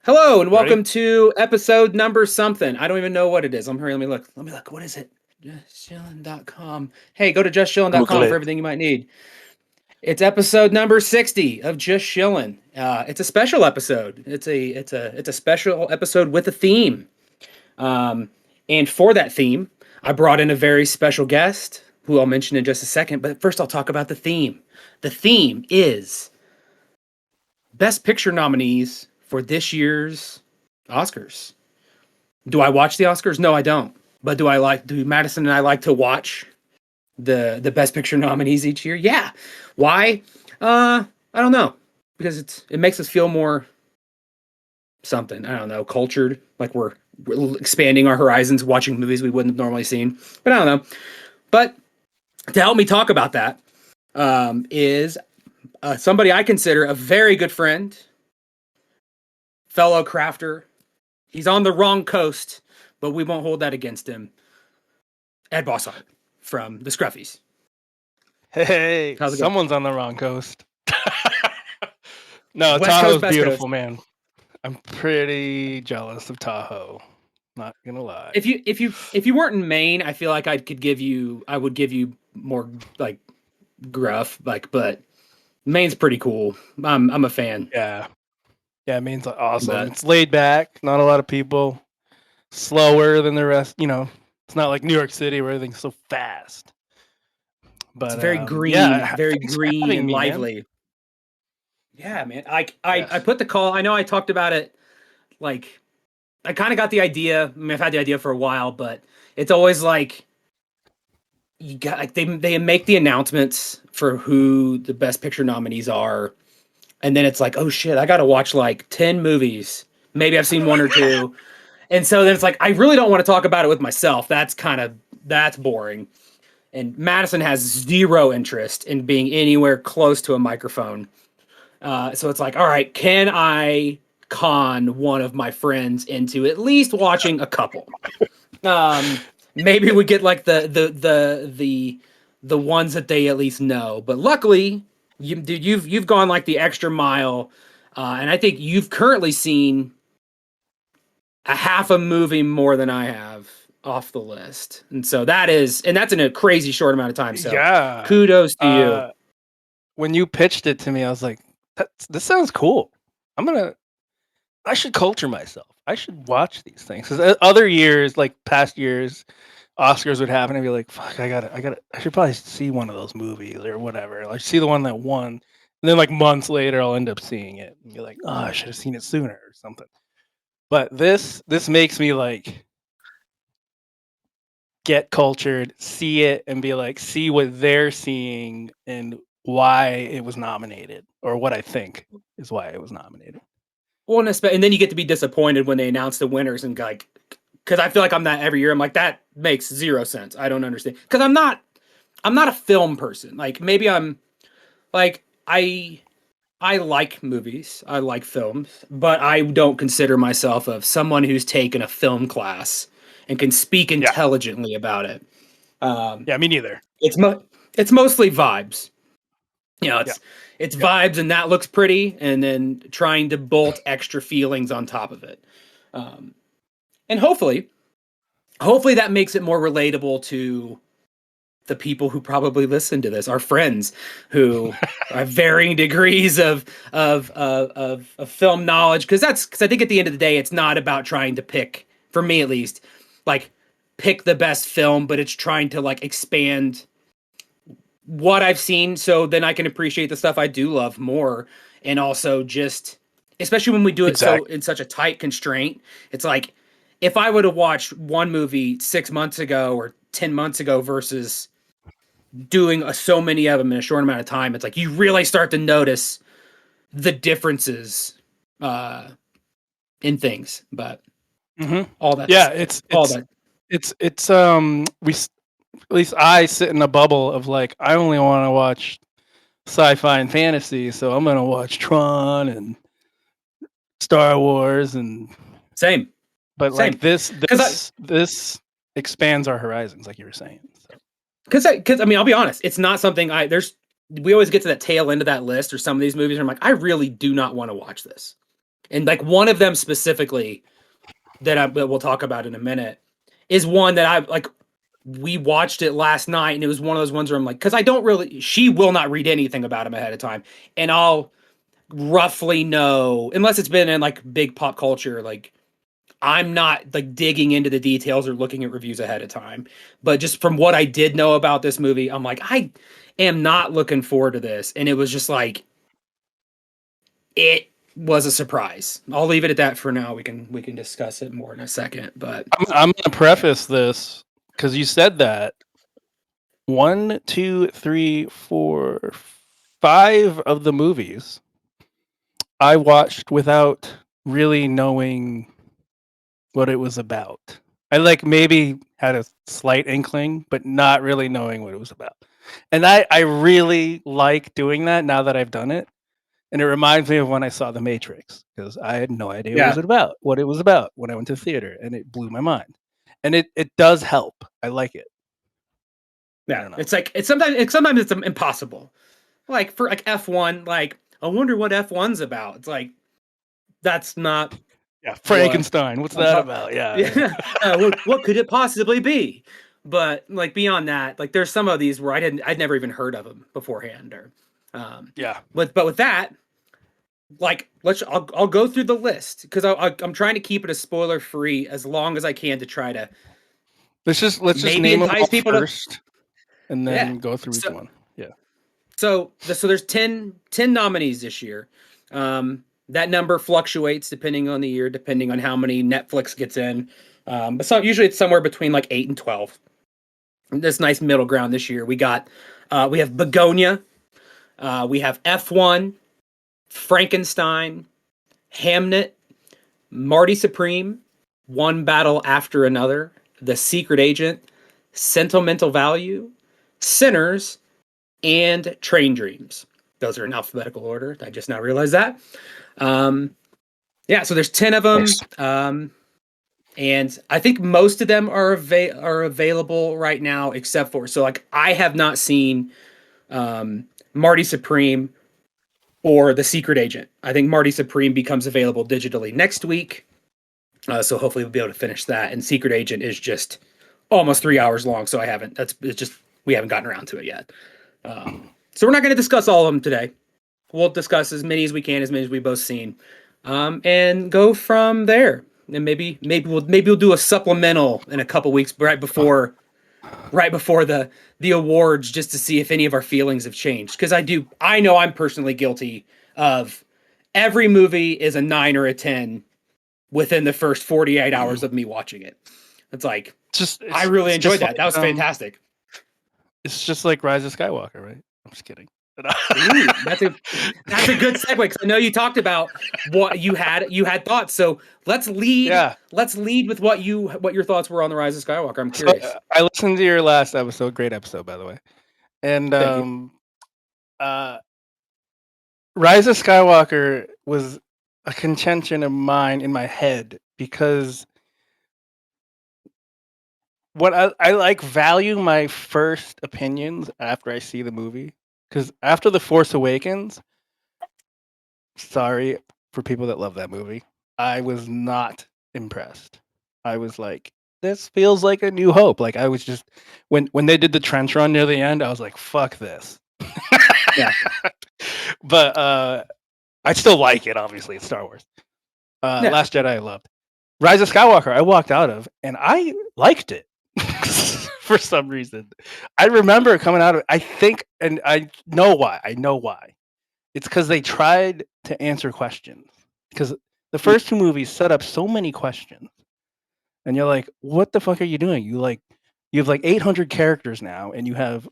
Hello and Ready? welcome to episode number something. I don't even know what it is. Let me look. Let me look. What is it? JustChillin.com. Hey, go to Google justchillin.com for it. everything you might need. It's episode number 60 of Just Chillin'. It's a special episode. It's a special episode with a theme. Um, and for that theme, I brought in a very special guest who I'll mention in just a second. But first, I'll talk about the theme. The theme is Best Picture nominees for this year's Oscars. Do I watch the Oscars? No, I don't. But do Madison and I like to watch the Best Picture nominees each year? Yeah. Why? I don't know. Because it makes us feel more something. I don't know, cultured, like we're expanding our horizons, watching movies we wouldn't have normally seen. But I don't know. But to help me talk about that is somebody I consider a very good friend, fellow crafter. He's on the wrong coast, but we won't hold that against him. Ed Bossart from the Scruffies. Hey, How's it going? someone's on the wrong coast. No, West Coast, Tahoe's best beautiful, coast. man. I'm pretty jealous of Tahoe. Not gonna lie. If you weren't in Maine, I feel like I would give you more like gruff, like, but Maine's pretty cool. I'm a fan. Yeah, yeah, Maine's awesome. But It's laid back, not a lot of people. Slower than the rest. It's not like New York City where everything's so fast. it's But very yeah, thanks for green having and me, man. lively. Yeah, man. I Yes. put the call. I know I talked about it like I kind of got the idea. I mean, I've had the idea for a while, but it's always like you got like they make the announcements for who the best picture nominees are, and then it's like, oh shit, I got to watch like 10 movies. Maybe I've seen one or two. And so then it's like I really don't want to talk about it with myself. That's boring. And Madison has zero interest in being anywhere close to a microphone. So it's like, all right, can I con one of my friends into at least watching a couple? Um, Maybe we get like the ones that they at least know. But luckily, you've gone like the extra mile, and I think you've currently seen a half a movie more than I have off the list, and so that's in a crazy short amount of time. So Yeah. kudos to you. Uh, when you pitched it to me, I was like, this sounds cool. I should culture myself. I should watch these things. 'Cause other years, like past years, Oscars would happen and be like, fuck, I should probably see one of those movies or whatever. Like, see the one that won. And then, like, months later, I'll end up seeing it and be like, oh, I should have seen it sooner or something. But this makes me like get cultured, see it, and be like, see what they're seeing and why it was nominated, or what I think is why it was nominated. Well, and then you get to be disappointed when they announce the winners and like, because I feel like I'm that every year. I'm like that makes zero sense. I don't understand because I'm not a film person. Like maybe I'm like I like movies, I like films, but I don't consider myself of someone who's taken a film class and can speak Yeah. intelligently about it. Um, Yeah, me neither. it's it's mostly vibes. You know, Yeah. it's Yeah. vibes and that looks pretty, and then trying to bolt extra feelings on top of it. Um, and hopefully that makes it more relatable to the people who probably listen to this, our friends who have varying degrees of film knowledge. Because I think at the end of the day, it's not about trying to pick, for me at least, like pick the best film, but it's trying to like expand what I've seen so then I can appreciate the stuff I do love more. And also just, especially when we do it so Exactly. in such a tight constraint, it's like if I would have watched one movie 6 months ago or 10 months ago versus doing so many of them in a short amount of time, it's like you really start to notice the differences uh, in things. But Hmm. all that to Yeah, say, it's all it's that. it's at least I sit in a bubble of like I only want to watch sci-fi and fantasy, so I'm gonna watch Tron and Star Wars and Same, but like same. this Because I, this this expands our horizons, like you were saying. So because I mean, I'll be honest, it's not something we always get to that tail end of that list or some of these movies, and I'm like, I really do not want to watch this. and like one of them specifically that we'll talk about in a minute is one that I like. We watched it last night, and it was one of those ones where I'm like, because I don't really, she will not read anything about him ahead of time, and I'll roughly know unless it's been in like big pop culture, like I'm not like digging into the details or looking at reviews ahead of time. But just from what I did know about this movie, I'm like, I am not looking forward to this. And it was just like it was a surprise. I'll leave it at that for now. We can discuss it more in a second. But I'm going to preface this because you said that one, two, three, four, five of the movies I watched without really knowing what it was about. I like maybe had a slight inkling, but not really knowing what it was about. And I really like doing that now that I've done it. And it reminds me of when I saw The Matrix because I had no idea yeah, what it was about when I went to theater, and it blew my mind. And it does help. I like it. I yeah, don't know. it's sometimes it's impossible. Like for like F1, like I wonder what F1's about. It's like that's not Yeah, what Frankenstein. What's I'm that talking. about? Yeah, Yeah, what could it possibly be? But like beyond that, like there's some of these where I'd never even heard of them beforehand, or, yeah. but with that, like I'll go through the list because I'm trying to keep it as spoiler free as long as I can to try to Let's just maybe name them entice all people to. first, and Yeah. then go through each So one. Yeah. so there's 10 nominees this year. That number fluctuates depending on the year, depending on how many Netflix gets in. But so usually it's somewhere between like 8 and 12. This nice middle ground this year. We have Begonia, we have F1, Frankenstein, Hamnet, Marty Supreme, One Battle After Another, The Secret Agent, Sentimental Value, Sinners, and Train Dreams. Those are in alphabetical order. I just now realized that. Um, yeah, so there's 10 of them. Nice. And I think most of them are available right now, except for so like I have not seen Marty Supreme or The Secret Agent. I think Marty Supreme becomes available digitally next week, so hopefully we'll be able to finish that. And Secret Agent is just almost 3 hours long, so I haven't. That's it's just we haven't gotten around to it yet. So we're not going to discuss all of them today. We'll discuss as many as we can, as many as we've both seen, and go from there. And maybe we'll do a supplemental in a couple weeks, right before the awards, just to see if any of our feelings have changed. Because I know I'm personally guilty of every movie is a 9 or a 10 within the first 48 hours of me watching it. It's like I really It's enjoyed just that. like That was fantastic. it's just like Rise of Skywalker, right? I'm just kidding. Ooh, that's a good segue because I know you talked about what you had thoughts. So Yeah. let's lead with what your thoughts were on the Rise of Skywalker. I'm So curious. I listened to your last episode. Great episode, by the way. And Thank you. uh, Rise of Skywalker was a contention of mine in my head because what I like value my first opinions after I see the movie. Because after The Force Awakens, sorry for people that love that movie, I was not impressed. I was like, this feels like A New Hope. Like I was just when they did the trench run near the end, I was like, fuck this. Yeah. But I still like it. Obviously, it's Star Wars. Yeah. Last Jedi, I loved. Rise of Skywalker, I walked out of, and I liked it for some reason. I remember coming out of. I think, and I know why. I know why. It's because they tried to answer questions. Because the first two movies set up so many questions, and you're like, "What the fuck are you doing? You have like 800 characters now, and you have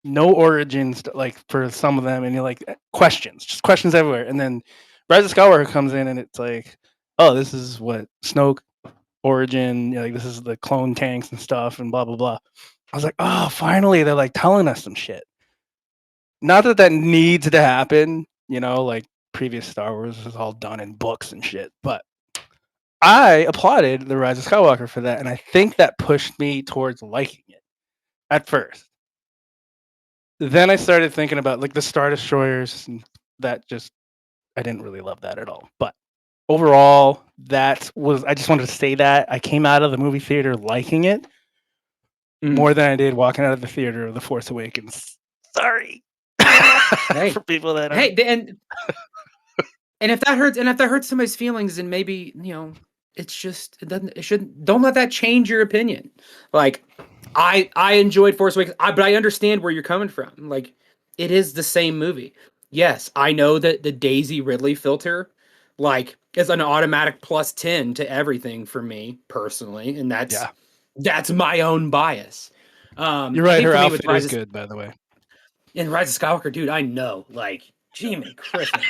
no origins like for some of them, and you're like questions, just questions everywhere." And then Rise of Skywalker comes in, and it's like, "Oh, this is what Snoke origin, like this is the clone tanks and stuff, and blah blah blah." I was like, "Oh, finally, they're like telling us some shit." Not that that needs to happen, like previous Star Wars is all done in books and shit, but I applauded the Rise of Skywalker for that, and I think that pushed me towards liking it at first. Then I started thinking about like the Star Destroyers, and that just I didn't really love that at all. But overall, I just wanted to say that I came out of the movie theater liking it more than I did walking out of the theater of The Force Awakens. Sorry. Hey, For people that are hey, and if that hurts somebody's feelings, then maybe it's just it shouldn't. Don't let that change your opinion. Like I enjoyed Force Awakens, but I understand where you're coming from. Like it is the same movie. Yes, I know that the Daisy Ridley filter, like, is an automatic +10 to everything for me personally, and yeah. that's my own bias. You're I right, think her for me with outfit is good, by the way. Rise of Skywalker, dude, I know, like, Jiminy Christmas.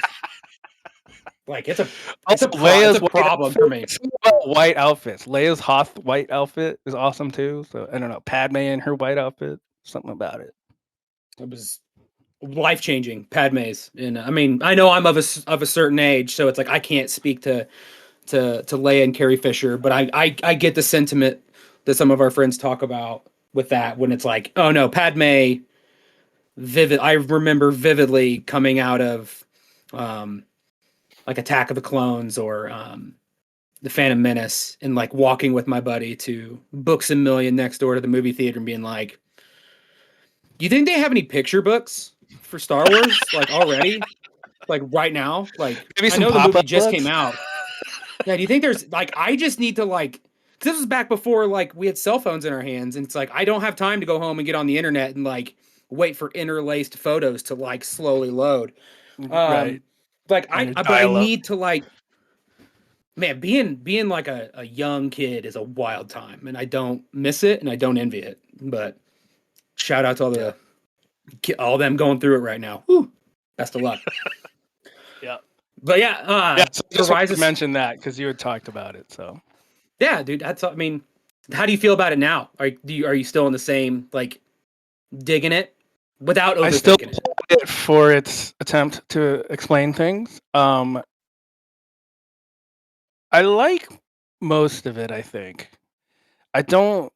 Like Also, it's Leia's a white problem for me. white outfits. Leia's Hoth white outfit is awesome too. So I don't know, Padme in her white outfit, something about it. It was life changing. Padme's, and I mean, I know I'm of a certain age, so it's like I can't speak to Leia and Carrie Fisher, but I get the sentiment that some of our friends talk about with that when it's like, oh no, Padme, vivid. I remember vividly coming out of, like Attack of the Clones or the Phantom Menace, and like walking with my buddy to Books a Million next door to the movie theater and being like, "Do you think they have any picture books for Star Wars like already? Like right now? Like Maybe I some know the pop movie up just came books. out. Yeah, do you think there's like I just need to like, 'cause this was back before like we had cell phones in our hands, and it's like I don't have time to go home and get on the internet and like wait for interlaced photos to like slowly load. Right. Like On your but I dial up. need to like, man, being like a young kid is a wild time, and I don't miss it and I don't envy it. But shout out to Yeah. all them going through it right now. Whew, best of luck. Yeah. But yeah, Yeah. So I for just wanted Rise to of mention that because you had talked about it. So yeah, dude. That's I mean, how do you feel about it now? Are you still in the same like digging it without I still overthinking it? applaud it for its attempt to explain things. I like most of it, I think. I don't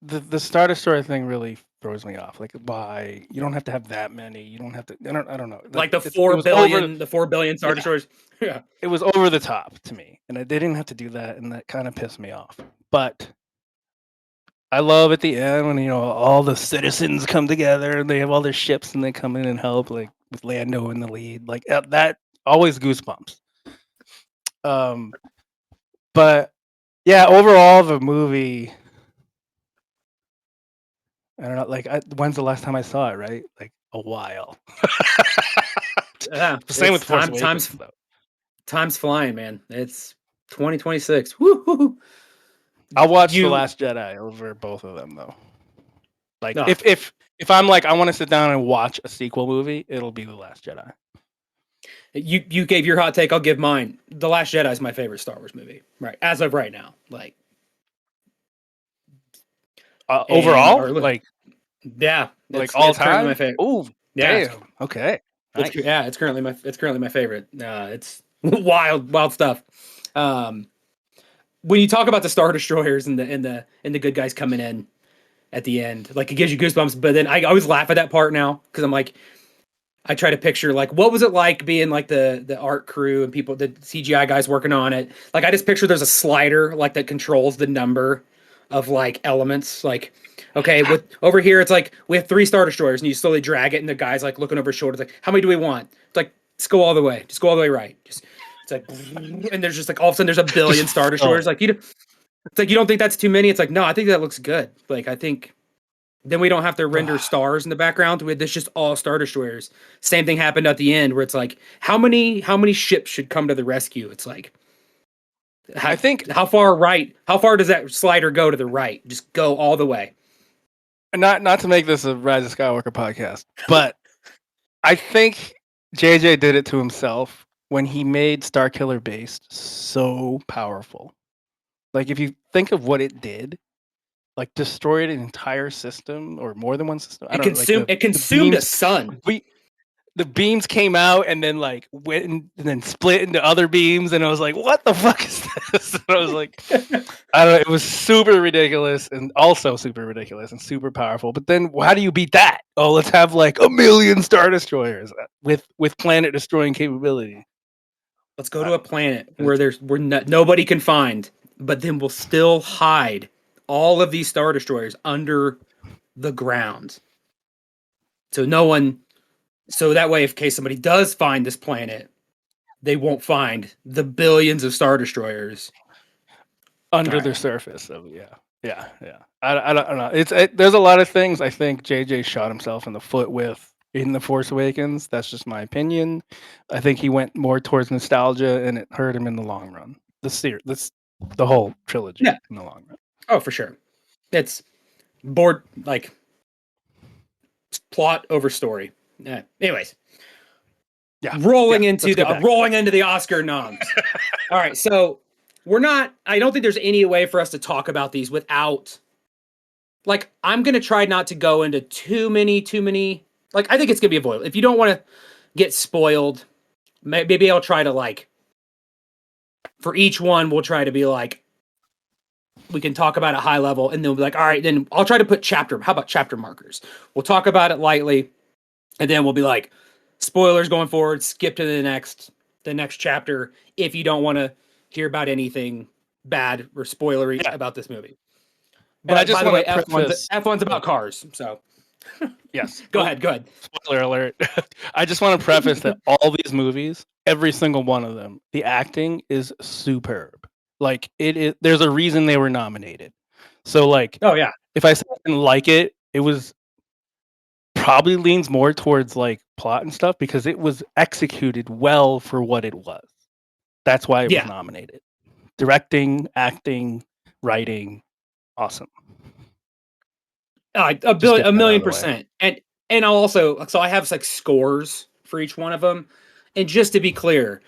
the Star Destroyer thing really throws me off. Like why you don't have to have that many. You don't have to I don't know. Like Like the it four was over billion, the 4 billion Star yeah, Destroyers. Yeah, it was over the top to me. And they didn't have to do that and that kind of pissed me off. But I love at the end when all the citizens come together and they have all their ships and they come in and help, like with Lando in the lead. Like that always goosebumps. Um, but yeah, overall the movie, I don't know. Like, when's the last time I saw it? Right, like a while. yeah. Same with It's Force time's Awakens, though. time's flying, man. It's 2026. Woo. I'll watch The You Last Jedi over both of them, though. Like, oh, if I'm like I want to sit down and watch a sequel movie, it'll be The Last Jedi. you gave your hot take. I'll give mine. The Last Jedi is my favorite Star Wars movie, right? As of right now, like, and Overall, or yeah, like all it's currently my time. favorite. Oh, Yeah, damn. Okay, nice. it's currently my favorite. It's wild stuff. Um, when you talk about the Star Destroyers and the good guys coming in at the end, like it gives you goosebumps. But then I always laugh at that part now because I'm like, I try to picture like what was it like being like the art crew and people, the CGI guys working on it. Like I just picture there's a slider like that controls the number of like elements. Like okay, with over here it's like we have 3 Star Destroyers and you slowly drag it and the guy's like looking over his shoulder. It's like how many do we want? It's like just go all the way, just go all the way right. Just it's like and there's just like all of a sudden there's a Just billion Star fill Destroyers. it. Like it's like you don't think that's too many. It's like no, I think that looks good. Like I think then we don't have to render stars in the background. There's just all Star Destroyers. Same thing happened at the end where it's like, how many ships should come to the rescue? It's like, I think how far right? How far does that slider go to the right? Just go all the way. not to make this a Rise of Skywalker podcast, but I think JJ did it to himself when he made Starkiller Base so powerful. Like if you think of what it did, like destroyed an entire system or more than one system. I don't know, like It the consumed a beams sun. the beams came out and then like went and then split into other beams and I was like, what the fuck is this? And I was like, I don't know, it was super ridiculous and also super ridiculous and super powerful. But then how do you beat that? Oh, let's have like a million Star Destroyers with planet destroying capability. Let's go to a planet where nobody can find, but then we'll still hide all of these Star Destroyers under the ground. So no one so that way, if case somebody does find this planet, they won't find the billions of Star Destroyers under the right. surface of yeah. I don't know. There's a lot of things I think JJ shot himself in the foot with in The Force Awakens. That's just my opinion. I think he went more towards nostalgia, and it hurt him in the long run. The whole trilogy Yeah. in the long run. Oh, for sure. It's bored like plot over story. Yeah. Anyways, Yeah, rolling yeah, into the Oscar noms. All right, so we're not. I don't think there's any way for us to talk about these without. Like, I'm gonna try not to go into too many. Like, I think it's gonna be avoidable. If you don't want to get spoiled, maybe I'll try to like. For each one, we'll try to be like, we can talk about it high level, and then we'll be like, all right, then I'll try to put chapter. How about chapter markers? We'll talk about it lightly, and then we'll be like, spoilers going forward. Skip to the next chapter if you don't want to hear about anything bad or spoilery about this movie. And I But just by the want way, to preface. F1's about cars, so Yes. go ahead. Spoiler alert. I just want to preface that all these movies, every single one of them, the acting is superb. Like there's a reason they were nominated. So like, Oh yeah, if I said I didn't like it, it was probably leans more towards like plot and stuff because it was executed well for what it was. That's why it was yeah, nominated. Directing, acting, writing, awesome. Just get a that out million of the way. percent. And I'll also I have like scores for each one of them, and just to be clear,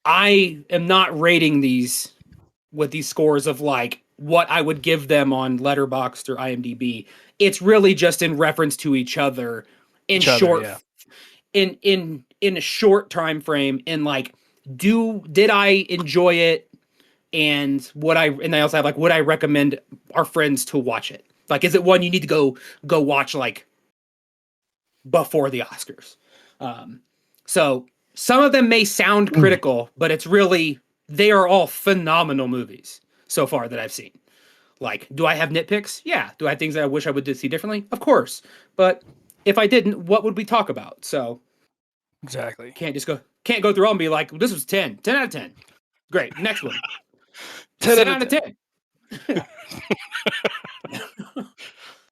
I am not rating these with these scores of like what I would give them on Letterboxd or IMDb. It's really just in reference to each other in Each other, short yeah. in a short time frame, and like did I enjoy it, and I also have like would I recommend our friends to watch it? Like, is it one you need to go watch like before the Oscars? So some of them may sound critical, but it's really they are all phenomenal movies so far that I've seen. Like, do I have nitpicks? Yeah. Do I have things that I wish I would see differently? Of course. But if I didn't, what would we talk about? So Exactly. can't go through all and be like, well, this was 10 out of 10. Great. Next one. 10 10 out of out of 10. 10.